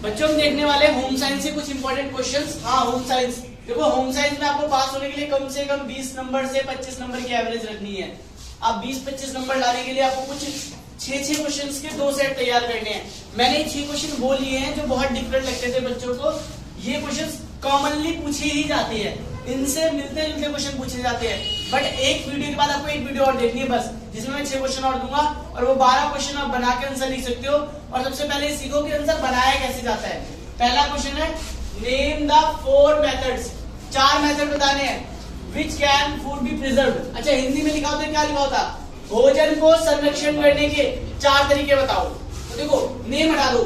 बच्चों हम देखने वाले होम साइंस से कुछ इंपॉर्टेंट क्वेश्चंस। हाँ, होम साइंस देखो, होम साइंस में आपको पास होने के लिए कम से कम 20 नंबर से 25 नंबर की एवरेज रखनी है। अब 20-25 नंबर लाने के लिए आपको कुछ 6 क्वेश्चंस के 2 सेट तैयार करने हैं। मैंने 6 क्वेश्चन वो लिए हैं जो बहुत डिफिकल्ट लगते थे बच्चों को। ये क्वेश्चंस कॉमनली पूछे ही जाते हैं, इनसे मिलते जुलते क्वेश्चन पूछे जाते हैं। बट एक वीडियो के बाद आपको एक वीडियो और देखनी है बस, जिसमें मैं 6 क्वेश्चन और दूंगा और वो 12 क्वेश्चन आप बना के आंसर लिख सकते हो। और सबसे पहले सीखो कि आंसर बनाया कैसे जाता है। पहला क्वेश्चन है, नेम द 4 मेथड्स, 4 मेथड बताने हैं which can food be preserved. अच्छा, हिंदी में लिखा होता है, क्या लिखा होता? भोजन को संरक्षण करने के 4 तरीके बताओ। तो देखो, नेम हटा दो,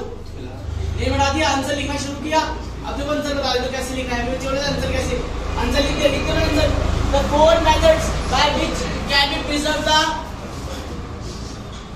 नेम हटा दिया, आंसर लिखना शुरू किया। अब देखो आंसर बता दो कैसे लिखना है, आंसर कैसे, आंसर लिख दिया, लिख दिया answer. The 4 methods by which can be preserve the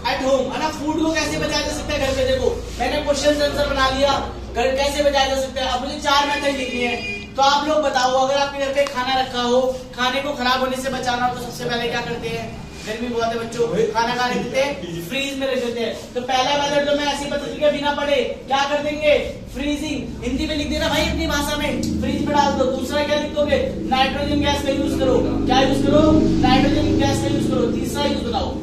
at home, है ना, फूड को कैसे बचाया जा सकता है घर पे। देखो मैंने क्वेश्चन आंसर बना लिया, घर कैसे बचाया जा सकता है। अब मुझे 4 मेथड लिखनी है, तो आप लोग बताओ, अगर आपके घर पे खाना रखा हो, खाने को खराब होने से बचाना हो, तो सबसे पहले क्या करते हैं? गर्मी बहुत है बच्चों, खाना खा देते हैं, फ्रीज में रख देते हैं। तो पहला मेथड तो मैं ऐसी पद्धति के बिना पढ़े क्या कर देंगे? फ्रीजिंग। हिंदी में लिख देना भाई अपनी भाषा में, फ्रीज में डाल दो। दूसरा क्या लिख दोगे? नाइट्रोजन गैस का यूज करो। क्या यूज करो? नाइट्रोजन गैस का यूज करो। तीसरा यूज बताओ।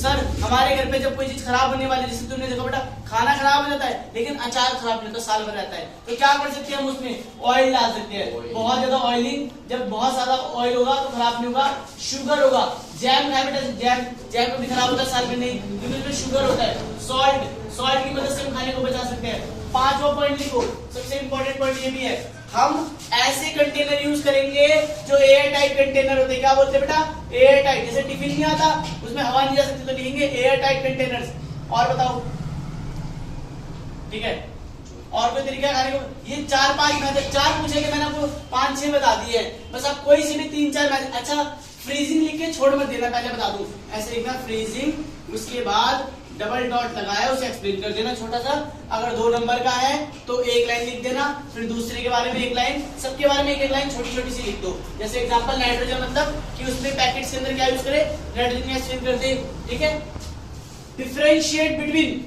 सर हमारे घर पे जब कोई चीज खराब होने वाली, जैसे तुमने देखा बेटा, खाना खराब हो जाता है लेकिन अचार खराब नहीं होता, साल भर रहता है, तो क्या कर सकते हैं हम उसमें? ऑयल डाल सकते हैं। बहुत ज्यादा ऑयलिंग, जब बहुत ज्यादा ऑयल होगा तो खराब नहीं होगा। शुगर होगा, जैम खाए बेटा, जैम कभी खराब होता है साल में नहीं, क्योंकि उसमें शुगर होता है। सॉल्ट की मदद से हम खाने को बचा सकते हैं। 5वां पॉइंट लिखो, सबसे इंपॉर्टेंट पॉइंट ये भी है, हम ऐसे कंटेनर यूज करेंगे जो एयर टाइट कंटेनर होते हैं। क्या बोलते हैं बेटा? Air tight. जैसे टिफिन नहीं आता, उसमें हवा नहीं जा सकती, तो लिखेंगे एयर टाइट कंटेनर्स। और बताओ, ठीक है, और कोई तरीका खाने को? ये 4-5 मेथड, 4 पूछेंगे, मैंने आपको 5-6 बता दिए हैं, बस आप कोई से भी 3-4 मेथड। अच्छा, फ्रीजिंग लिख के छोड़ मत देना, पहले बता दूं, ऐसे लिखना फ्रीजिंग, उसके बाद डबल डॉट लगाया, उसे एक्सप्लेन कर देना छोटा सा। अगर 2 नंबर का है तो 1 लाइन लिख देना, फिर दूसरे के बारे में 1 लाइन, सबके बारे में 1 लाइन छोटी छोटी सी लिख दो। जैसे एग्जांपल नाइट्रोजन, मतलब कि उसमें पैकेट के अंदर क्या यूज करे? नाइट्रोजन गैस यूज कर दे, ठीक है। डिफरेंशिएट बिटवीन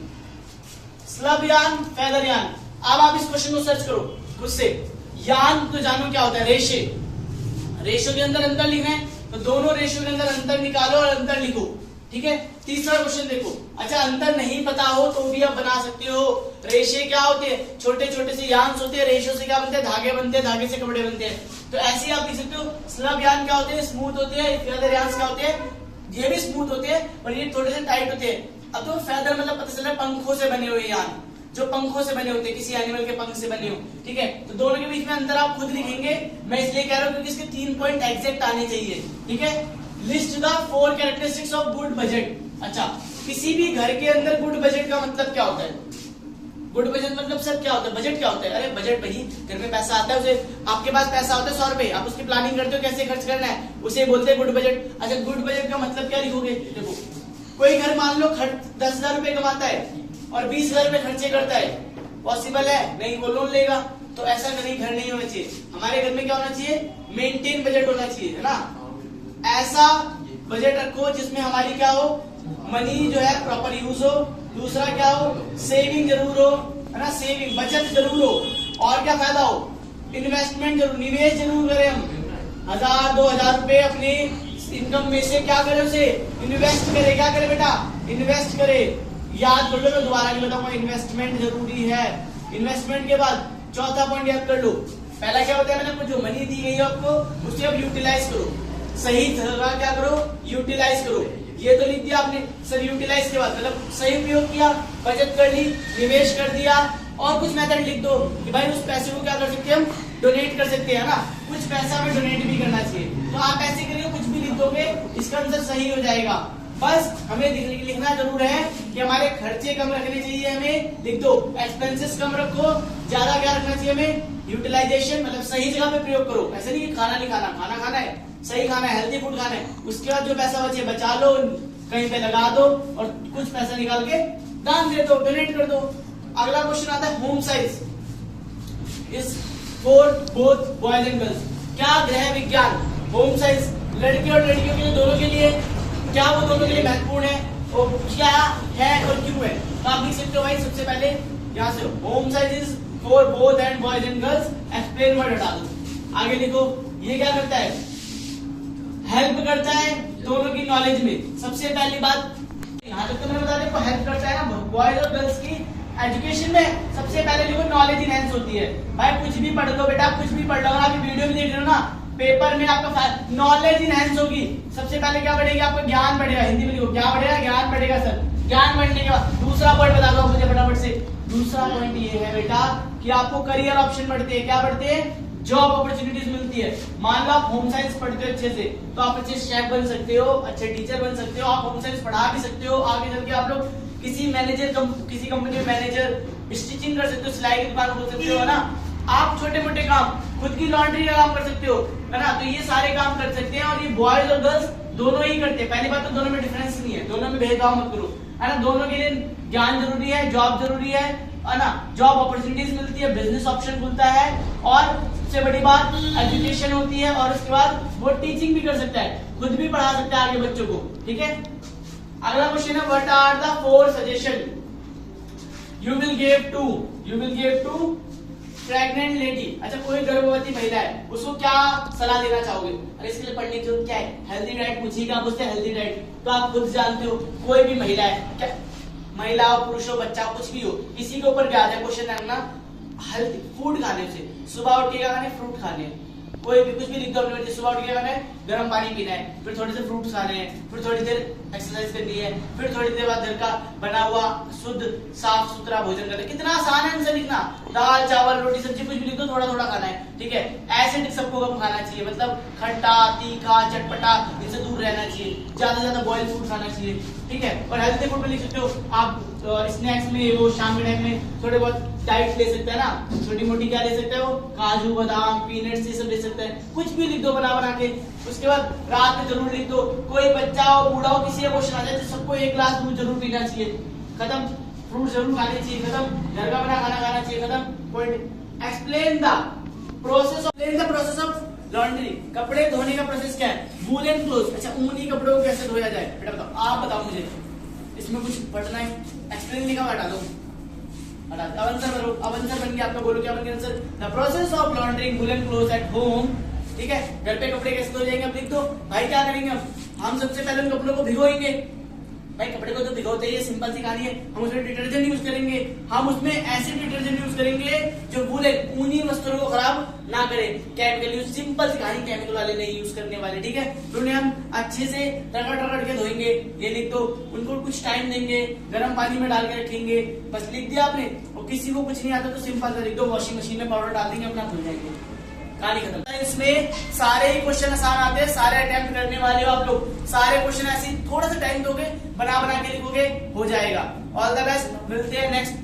स्लब यान, फेदर यान। अब आप इस क्वेश्चन को सर्च करो खुद से। यान तो जानो क्या होता है? रेशो के अंदर अंतर लिखना है, तो दोनों रेशो के अंदर अंतर निकालो और अंतर लिखो, ठीक है। तीसरा क्वेश्चन देखो, अच्छा अंतर नहीं पता हो तो भी आप बना सकते हो। रेशे क्या होते हैं? छोटे छोटे से यान्स होते हैं, रेशो से क्या बनते हैं? धागे बनते हैं, धागे से कपड़े बनते हैं। तो ऐसे आप लिख सकते हो। स्लब यान क्या होते हैं? स्मूथ होते हैं। फेदर यान्स क्या होते हैं? ये भी स्मूथ होते हैं और ये थोड़े से टाइट होते हैं। अब तो फेदर मतलब पता चला पंखों से बने हुए यान, जो पंखों से बने होते हैं, किसी एनिमल के पंख से बने हो, ठीक है। तो दोनों के बीच में अंतर आप खुद लिखेंगे, मैं इसलिए कह रहा हूँ क्योंकि इसके 3 पॉइंट एग्जैक्ट आने चाहिए, ठीक है। List the 4 characteristics of good budget. अच्छा, किसी भी घर के अंदर गुड बजट का मतलब क्या होता है? गुड बजट मतलब सर क्या होता है? बजट क्या होता है? अरे बजट भाई, घर में पैसा आता है, उसे, आपके पास पैसा होता है 100 रुपए, आप उसकी प्लानिंग करते हो कैसे खर्च करना है, उसे बोलते हैं गुड बजट। अच्छा, गुड बजट का मतलब क्या लिखोगे? देखो, कोई घर मान लो 10,000 रुपए कमाता है और 20,000 रुपए खर्चे करता है, पॉसिबल है? नहीं, वो लोन लेगा। तो ऐसा कहीं घर नहीं होना चाहिए। हमारे घर में क्या होना चाहिए? मेंटेन बजट होना चाहिए, है ना। ऐसा बजट रखो जिसमें हमारी क्या हो? मनी जो है प्रॉपर यूज हो। दूसरा क्या हो? सेविंग जरूर हो, है ना, सेविंग, बचत जरूर हो। और क्या फायदा हो? इन्वेस्टमेंट जरूर, निवेश जरूर करें हम। 1,000-2,000 रुपए अपनी इनकम में से क्या करें? उसे इन्वेस्ट करें। क्या करें बेटा? इन्वेस्ट करें। याद कर लो, मैं दोबारा नहीं बताऊंगा, इन्वेस्टमेंट जरूरी है। इन्वेस्टमेंट के बाद चौथा पॉइंट याद कर लो। पहला क्या होता है? मैंने आपको जो मनी दी गई है आपको, उसे अब यूटिलाइज करो, सही तरह क्या करो? यूटिलाइज करो। ये तो लिख दिया आपने सर, यूटिलाइज के बाद मतलब सही उपयोग किया, बचत कर ली, निवेश कर दिया। और कुछ मेथड लिख दो कि भाई उस पैसे को क्या कर सकते हैं हम? डोनेट कर सकते हैं ना, कुछ पैसा हमें डोनेट भी करना चाहिए। तो आप ऐसे करिए, कुछ भी लिख दोगे, इसका आंसर सही हो जाएगा। बस हमें लिखना जरूर है कि हमारे खर्चे कम रखने चाहिए, हमें लिख दो। एक्सपेंसेस कम रखो, ज्यादा क्या रखना चाहिए हमें? यूटिलाइजेशन, मतलब सही जगह पे प्रयोग करो। ऐसे नहीं कि खाना नहीं खाना, खाना खाना है, सही खाना है, हेल्दी फूड खाना है। उसके बाद जो पैसा बचे बचा लो, कहीं पे लगा दो और कुछ पैसा निकाल के दान दे दो, डोनेट कर दो। अगला क्वेश्चन आता है home science is for both boys and girls. क्या गृह विज्ञान, होम साइंस लड़के और लड़कियों के लिए, दोनों के लिए, क्या वो दोनों के लिए महत्वपूर्ण है और क्या है और क्यों है? तो आप लिख सकते हो भाई, सबसे पहले यहाँ से home size is for both and boys and girls, explain word हटा दो। आगे लिखो, ये क्या करता है, हेल्प करता है दोनों की नॉलेज में। सबसे पहली बात यहाँ तक तो मैंने बता दिया, हेल्प करता है ना बॉयज और गर्ल्स की एजुकेशन में। सबसे पहले देखो नॉलेज इनहेंस होती है। भाई कुछ भी पढ़ लो बेटा, कुछ भी पढ़ लो, अगर आप वीडियो भी देख रहे हो ना, पेपर में आपका नॉलेज इनहेंस होगी। सबसे पहले क्या बढ़ेगी, आपका ज्ञान बढ़ेगा। हिंदी में लिखो, क्या बढ़ेगा, ज्ञान बढ़ेगा सर। ज्ञान बढ़ने के बाद दूसरा पॉइंट बता दो मुझे फटाफट से। दूसरा पॉइंट ये है बेटा कि आपको करियर ऑप्शन बढ़ते हैं। क्या बढ़ते हैं, जॉब अपॉर्चुनिटीज मिलती है। मान लो आप होम साइंस पढ़ते हो अच्छे से, तो आप अच्छे शेफ बन सकते हो, अच्छे टीचर बन सकते हो, आप होम साइंस पढ़ा भी सकते हो। आगे चल के आप लोग किसी किसी कंपनी में मैनेजर, स्टिचिंग कर सकते हो, सिलाई की दुकान खोल सकते हो, है ना। आप छोटे मोटे काम, खुद की लॉन्ड्री का काम कर सकते हो, है ना। तो ये सारे काम कर सकते हैं और ये बॉयज और गर्ल्स दोनों ही करते हैं। पहली बात तो दोनों में डिफरेंस नहीं है, दोनों में भेदभाव मत करो, है ना। दोनों के लिए ज्ञान जरूरी है, जॉब जरूरी है ना। जॉब अपॉर्चुनिटीज मिलती है, बिजनेस ऑप्शन खुलता है और सबसे बड़ी बात एजुकेशन होती है। और उसके बाद वो टीचिंग भी कर सकता है, खुद भी पढ़ा सकता है आगे बच्चों को, ठीक है। अगला क्वेश्चन है, what are the 4 suggestion you will give to pregnant lady. अच्छा, कोई गर्भवती महिला है, उसको क्या सलाह देना चाहोगे? अरे इसके लिए पढ़ने की जरूरत क्या है, हेल्दी डाइट पूछिएगा मुझसे। हेल्दी डाइट तो आप खुद जानते हो, कोई भी महिला है, क्या महिला हो, पुरुष हो, बच्चा कुछ भी हो, किसी के ऊपर क्या है क्वेश्चन रखना, हेल्दी फूड खाने से। सुबह उठ के क्या खाने, फ्रूट खाने, कोई भी कुछ भी लिख दो अपने बच्चे। सुबह उठ के क्या खाना है, गर्म पानी पीना है, फिर थोड़े से फ्रूट्स खाने हैं, फिर थोड़ी देर एक्सरसाइज करनी है, फिर थोड़ी देर बाद घर का बना हुआ शुद्ध साफ सुथरा भोजन करना है। कितना आसान है आंसर लिखना, दाल चावल रोटी सब्जी कुछ भी लिख दो, थोड़ा थोड़ा खाना है, ठीक है। ऐसे सबको कम खाना चाहिए, मतलब खट्टा तीखा चटपटा इनसे दूर रहना चाहिए, ज्यादा ज्यादा बॉइल फूड खाना चाहिए, ठीक है। और हेल्थी फूड में लिख सकते हो आप, स्नैक्स में वो शाम के टाइम में थोड़े बहुत डाइट ले सकते हैं ना, छोटी मोटी क्या ले सकते हो, काजू बादाम पीनट्स ये सब ले सकते हैं, कुछ भी लिख दो बना के। उसके बाद रात में जरूर लिख दो, कोई बच्चा हो बूढ़ा हो किसी का क्वेश्चन आ जाए तो सबको 1 ग्लास दूध जरूर पीना चाहिए, खत्म। फ्रूट जरूर खाने चाहिए, खत्म। घर का बना खाना खाना चाहिए, खत्म। Point. Explain the process of laundry. कपड़े धोने का प्रोसेस क्या है, वूलन क्लोथ। अच्छा, ऊनी कपड़ों को कैसे धोया जाए बेटा बताओ, आप बताओ मुझे, इसमें कुछ पढ़ना है, एक्सप्लेन लिखा हटा दो, हटा दो। अब आंसर करो, अब आंसर बन गया आपका, बोलो क्या बन गया answer, the process of laundering woollen cloth at home, ठीक है। घर पे कपड़े कैसे धो जाएंगे, अब लिख दो। भाई क्या करेंगे हम सबसे पहले उन कपड़ों को भिगोएंगे। भाई कपड़े को तो भिगोते ही, सिंपल सी कहानी है। हम उसमें डिटर्जेंट यूज करेंगे, हम उसमें ऐसे डिटर्जेंट यूज करेंगे जो वूलन ऊनी वस्त्रों को खराब ना करे। केमिकल यूज, सिंपल सी कहानी, केमिकल वाले नहीं यूज करने वाले, ठीक है। तो उन्हें हम अच्छे से रगड़ के धोएंगे, ये लिख दो। उनको कुछ टाइम देंगे, गर्म पानी में डाल के रखेंगे, बस लिख दिया आपने। और किसी को कुछ नहीं आता तो सिंपल सा लिख दो, वॉशिंग मशीन में पाउडर डाल देंगे, अपना धुल जाएंगे, कहानी खत्म। इसमें सारे ही क्वेश्चन आसान आते हैं, सारे अटेम्प्ट करने वाले हो आप लोग। सारे क्वेश्चन ऐसे थोड़ा सा टाइम दोगे, बना के लिखोगे, हो जाएगा। ऑल द बेस्ट, मिलते हैं नेक्स्ट